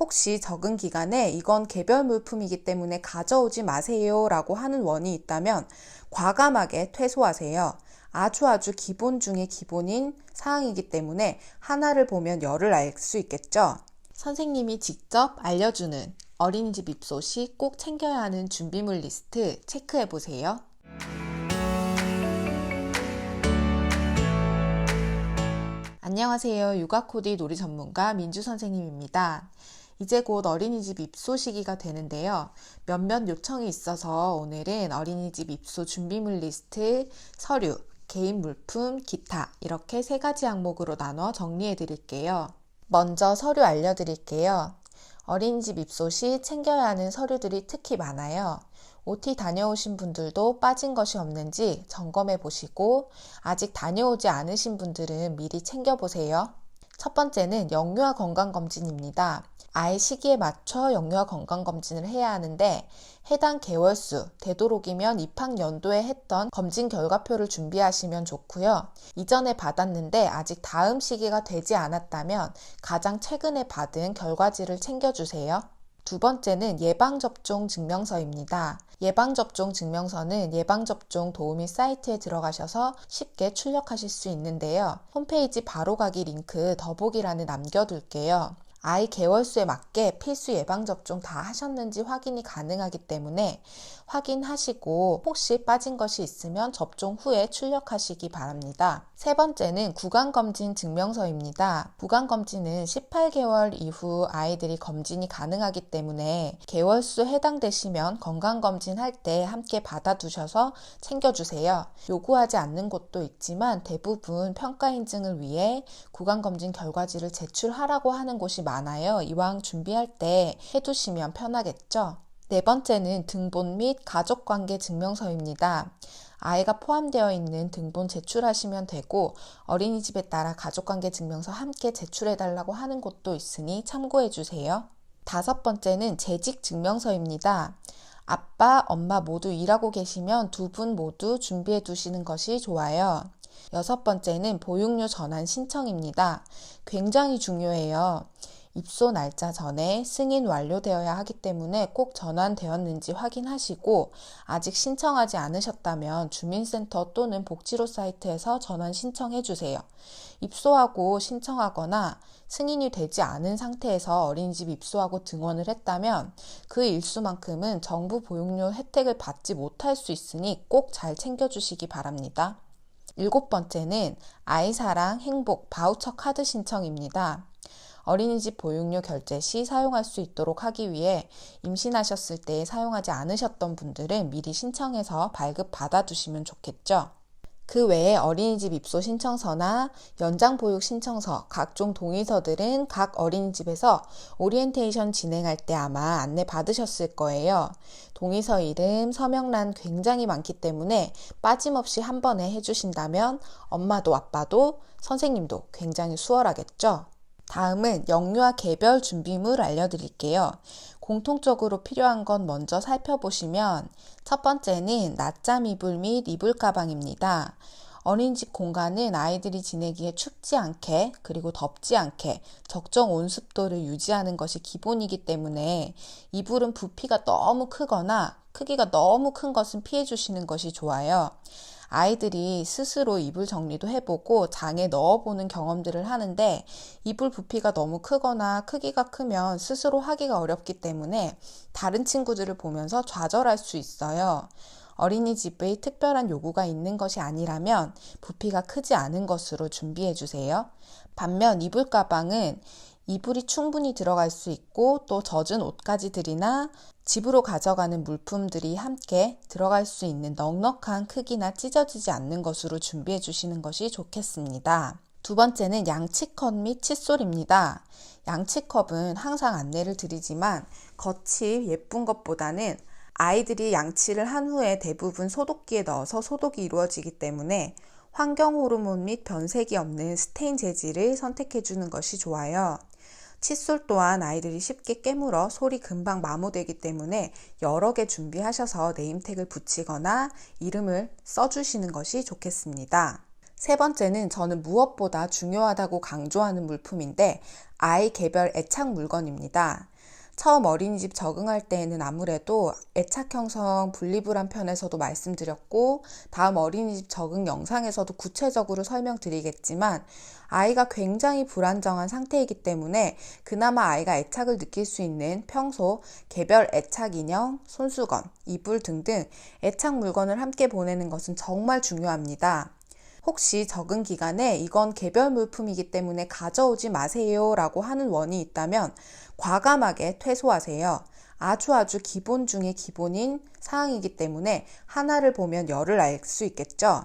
혹시 적은 기간에 이건 개별 물품이기 때문에 가져오지 마세요 라고 하는 원이 있다면 과감하게 퇴소하세요. 아주 기본 중에 기본인 사항이기 때문에 하나를 보면 열을 알 수 있겠죠. 선생님이 직접 알려주는 어린이집 입소 시 꼭 챙겨야 하는 준비물 리스트 체크해 보세요. 안녕하세요. 육아코디 놀이 전문가 민주 선생님입니다. 이제 곧 어린이집 입소 시기가 되는데요. 몇몇 요청이 있어서 오늘은 어린이집 입소 준비물 리스트, 서류, 개인 물품, 기타 이렇게 3가지 항목으로 나눠 정리해 드릴게요. 먼저 서류 알려드릴게요. 어린이집 입소 시 챙겨야 하는 서류들이 특히 많아요. OT 다녀오신 분들도 빠진 것이 없는지 점검해 보시고 아직 다녀오지 않으신 분들은 미리 챙겨보세요. 첫 번째는 영유아 건강검진입니다. 아이 시기에 맞춰 영유아 건강검진을 해야 하는데 해당 개월수, 되도록이면 입학연도에 했던 검진 결과표를 준비하시면 좋고요. 이전에 받았는데 아직 다음 시기가 되지 않았다면 가장 최근에 받은 결과지를 챙겨주세요. 두 번째는 예방접종 증명서입니다. 예방접종 증명서는 예방접종 도우미 사이트에 들어가셔서 쉽게 출력하실 수 있는데요. 홈페이지 바로가기 링크 더보기란에 남겨둘게요. 아이 개월수에 맞게 필수 예방접종 다 하셨는지 확인이 가능하기 때문에 확인하시고 혹시 빠진 것이 있으면 접종 후에 출력하시기 바랍니다. 세 번째는 구강검진 증명서입니다. 구강검진은 18개월 이후 아이들이 검진이 가능하기 때문에 개월수 해당되시면 건강검진 할 때 함께 받아두셔서 챙겨주세요. 요구하지 않는 곳도 있지만 대부분 평가 인증을 위해 구강검진 결과지를 제출하라고 하는 곳이 많아요. 이왕 준비할 때 해두시면 편하겠죠? 네 번째는 등본 및 가족관계 증명서입니다. 아이가 포함되어 있는 등본 제출하시면 되고 어린이집에 따라 가족관계 증명서 함께 제출해달라고 하는 곳도 있으니 참고해주세요. 다섯 번째는 재직 증명서입니다. 아빠, 엄마 모두 일하고 계시면 두 분 모두 준비해 두시는 것이 좋아요. 여섯 번째는 보육료 전환 신청입니다. 굉장히 중요해요. 입소 날짜 전에 승인 완료되어야 하기 때문에 꼭 전환되었는지 확인하시고 아직 신청하지 않으셨다면 주민센터 또는 복지로 사이트에서 전환 신청해 주세요. 입소하고 신청하거나 승인이 되지 않은 상태에서 어린이집 입소하고 등원을 했다면 그 일수만큼은 정부 보육료 혜택을 받지 못할 수 있으니 꼭 잘 챙겨주시기 바랍니다. 일곱 번째는 아이사랑 행복 바우처 카드 신청입니다. 어린이집 보육료 결제 시 사용할 수 있도록 하기 위해 임신하셨을 때 사용하지 않으셨던 분들은 미리 신청해서 발급 받아두시면 좋겠죠. 그 외에 어린이집 입소 신청서나 연장보육 신청서, 각종 동의서들은 각 어린이집에서 오리엔테이션 진행할 때 아마 안내 받으셨을 거예요. 동의서 이름, 서명란 굉장히 많기 때문에 빠짐없이 한 번에 해주신다면 엄마도 아빠도 선생님도 굉장히 수월하겠죠. 다음은 영유아 개별 준비물 알려드릴게요. 공통적으로 필요한 건 먼저 살펴보시면 첫 번째는 낮잠 이불 및 이불 가방입니다. 어린이집 공간은 아이들이 지내기에 춥지 않게 그리고 덥지 않게 적정 온습도를 유지하는 것이 기본이기 때문에 이불은 부피가 너무 크거나 크기가 너무 큰 것은 피해 주시는 것이 좋아요. 아이들이 스스로 이불 정리도 해보고 장에 넣어보는 경험들을 하는데 이불 부피가 너무 크거나 크기가 크면 스스로 하기가 어렵기 때문에 다른 친구들을 보면서 좌절할 수 있어요. 어린이집의 특별한 요구가 있는 것이 아니라면 부피가 크지 않은 것으로 준비해 주세요. 반면 이불 가방은 이불이 충분히 들어갈 수 있고 또 젖은 옷가지들이나 집으로 가져가는 물품들이 함께 들어갈 수 있는 넉넉한 크기나 찢어지지 않는 것으로 준비해 주시는 것이 좋겠습니다. 두 번째는 양치컵 및 칫솔입니다. 양치컵은 항상 안내를 드리지만 겉이 예쁜 것보다는 아이들이 양치를 한 후에 대부분 소독기에 넣어서 소독이 이루어지기 때문에 환경 호르몬 및 변색이 없는 스테인 재질을 선택해 주는 것이 좋아요. 칫솔 또한 아이들이 쉽게 깨물어 솔이 금방 마모되기 때문에 여러 개 준비하셔서 네임택을 붙이거나 이름을 써주시는 것이 좋겠습니다. 세 번째는 저는 무엇보다 중요하다고 강조하는 물품인데 아이 개별 애착 물건입니다. 처음 어린이집 적응할 때에는 아무래도 애착 형성 분리불안 편에서도 말씀드렸고 다음 어린이집 적응 영상에서도 구체적으로 설명드리겠지만 아이가 굉장히 불안정한 상태이기 때문에 그나마 아이가 애착을 느낄 수 있는 평소 개별 애착 인형, 손수건, 이불 등등 애착 물건을 함께 보내는 것은 정말 중요합니다. 혹시 적응 기간에 이건 개별 물품이기 때문에 가져오지 마세요 라고 하는 원이 있다면 과감하게 퇴소하세요. 아주 기본 중에 기본인 사항이기 때문에 하나를 보면 열을 알 수 있겠죠.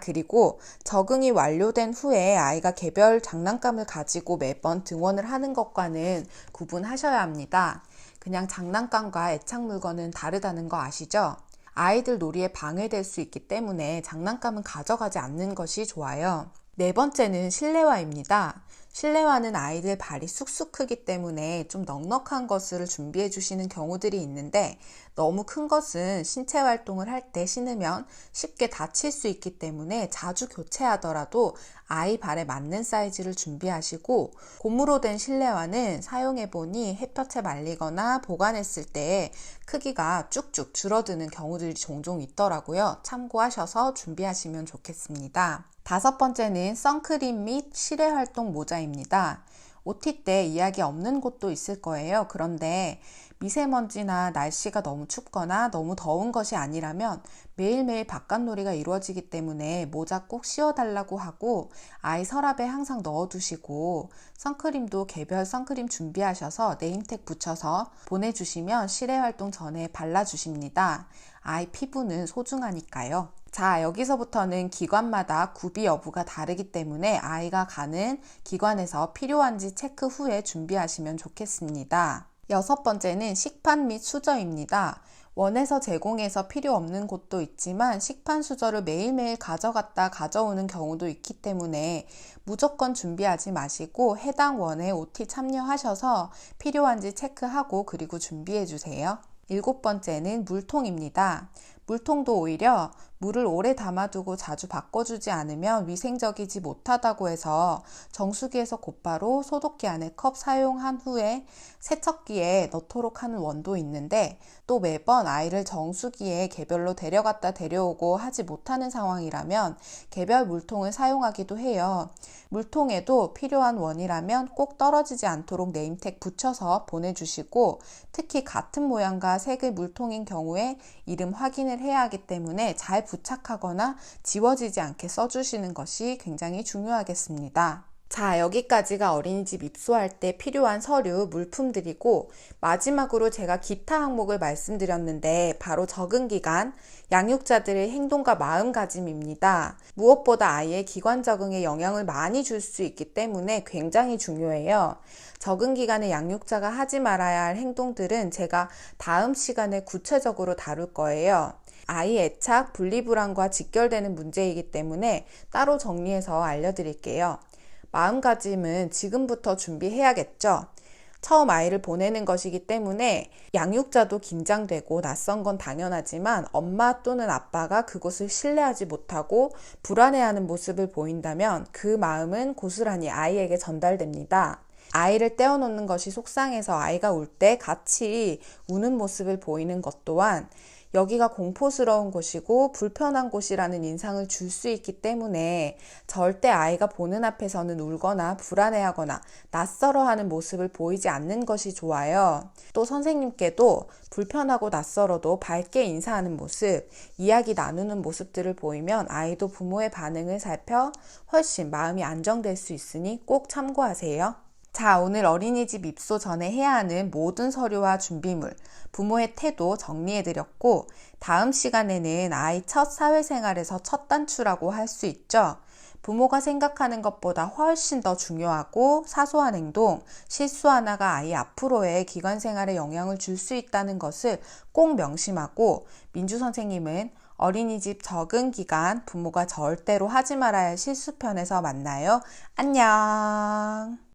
그리고 적응이 완료된 후에 아이가 개별 장난감을 가지고 매번 등원을 하는 것과는 구분하셔야 합니다. 그냥 장난감과 애착 물건은 다르다는 거 아시죠? 아이들 놀이에 방해될 수 있기 때문에 장난감은 가져가지 않는 것이 좋아요. 네 번째는 실내화입니다. 실내화는 아이들 발이 쑥쑥 크기 때문에 좀 넉넉한 것을 준비해 주시는 경우들이 있는데 너무 큰 것은 신체 활동을 할 때 신으면 쉽게 다칠 수 있기 때문에 자주 교체하더라도 아이 발에 맞는 사이즈를 준비하시고 고무로 된 실내화는 사용해 보니 햇볕에 말리거나 보관했을 때 크기가 쭉쭉 줄어드는 경우들이 종종 있더라고요. 참고하셔서 준비하시면 좋겠습니다. 다섯 번째는 선크림 및 실외활동 모자입니다. OT 때 이야기 없는 곳도 있을 거예요. 그런데 미세먼지나 날씨가 너무 춥거나 너무 더운 것이 아니라면 매일매일 바깥놀이가 이루어지기 때문에 모자 꼭 씌워달라고 하고 아이 서랍에 항상 넣어두시고 선크림도 개별 선크림 준비하셔서 네임택 붙여서 보내주시면 실외활동 전에 발라주십니다. 아이 피부는 소중하니까요. 자, 여기서부터는 기관마다 구비 여부가 다르기 때문에 아이가 가는 기관에서 필요한지 체크 후에 준비하시면 좋겠습니다. 여섯 번째는 식판 및 수저입니다. 원에서 제공해서 필요 없는 곳도 있지만 식판 수저를 매일매일 가져갔다 가져오는 경우도 있기 때문에 무조건 준비하지 마시고 해당 원에 OT 참여하셔서 필요한지 체크하고 그리고 준비해 주세요. 일곱 번째는 물통입니다. 물통도 오히려 물을 오래 담아두고 자주 바꿔주지 않으면 위생적이지 못하다고 해서 정수기에서 곧바로 소독기 안에 컵 사용한 후에 세척기에 넣도록 하는 원도 있는데 또 매번 아이를 정수기에 개별로 데려갔다 데려오고 하지 못하는 상황이라면 개별 물통을 사용하기도 해요. 물통에도 필요한 원이라면 꼭 떨어지지 않도록 네임택 붙여서 보내주시고 특히 같은 모양과 색의 물통인 경우에 이름 확인을 해야 하기 때문에 잘 부착하거나 지워지지 않게 써주시는 것이 굉장히 중요하겠습니다. 자, 여기까지가 어린이집 입소할 때 필요한 서류, 물품들이고 마지막으로 제가 기타 항목을 말씀드렸는데 바로 적응기간, 양육자들의 행동과 마음가짐입니다. 무엇보다 아이의 기관 적응에 영향을 많이 줄 수 있기 때문에 굉장히 중요해요. 적응기간에 양육자가 하지 말아야 할 행동들은 제가 다음 시간에 구체적으로 다룰 거예요. 아이 애착, 분리불안과 직결되는 문제이기 때문에 따로 정리해서 알려드릴게요. 마음가짐은 지금부터 준비해야겠죠. 처음 아이를 보내는 것이기 때문에 양육자도 긴장되고 낯선 건 당연하지만 엄마 또는 아빠가 그곳을 신뢰하지 못하고 불안해하는 모습을 보인다면 그 마음은 고스란히 아이에게 전달됩니다. 아이를 떼어놓는 것이 속상해서 아이가 울 때 같이 우는 모습을 보이는 것 또한 여기가 공포스러운 곳이고 불편한 곳이라는 인상을 줄 수 있기 때문에 절대 아이가 보는 앞에서는 울거나 불안해하거나 낯설어하는 모습을 보이지 않는 것이 좋아요. 또 선생님께도 불편하고 낯설어도 밝게 인사하는 모습, 이야기 나누는 모습들을 보이면 아이도 부모의 반응을 살펴 훨씬 마음이 안정될 수 있으니 꼭 참고하세요. 자, 오늘 어린이집 입소 전에 해야 하는 모든 서류와 준비물, 부모의 태도 정리해드렸고 다음 시간에는 아이 첫 사회생활에서 첫 단추라고 할 수 있죠. 부모가 생각하는 것보다 훨씬 더 중요하고 사소한 행동, 실수 하나가 아이 앞으로의 기관생활에 영향을 줄 수 있다는 것을 꼭 명심하고 민주 선생님은 어린이집 적응 기간 부모가 절대로 하지 말아야 할 실수편에서 만나요. 안녕.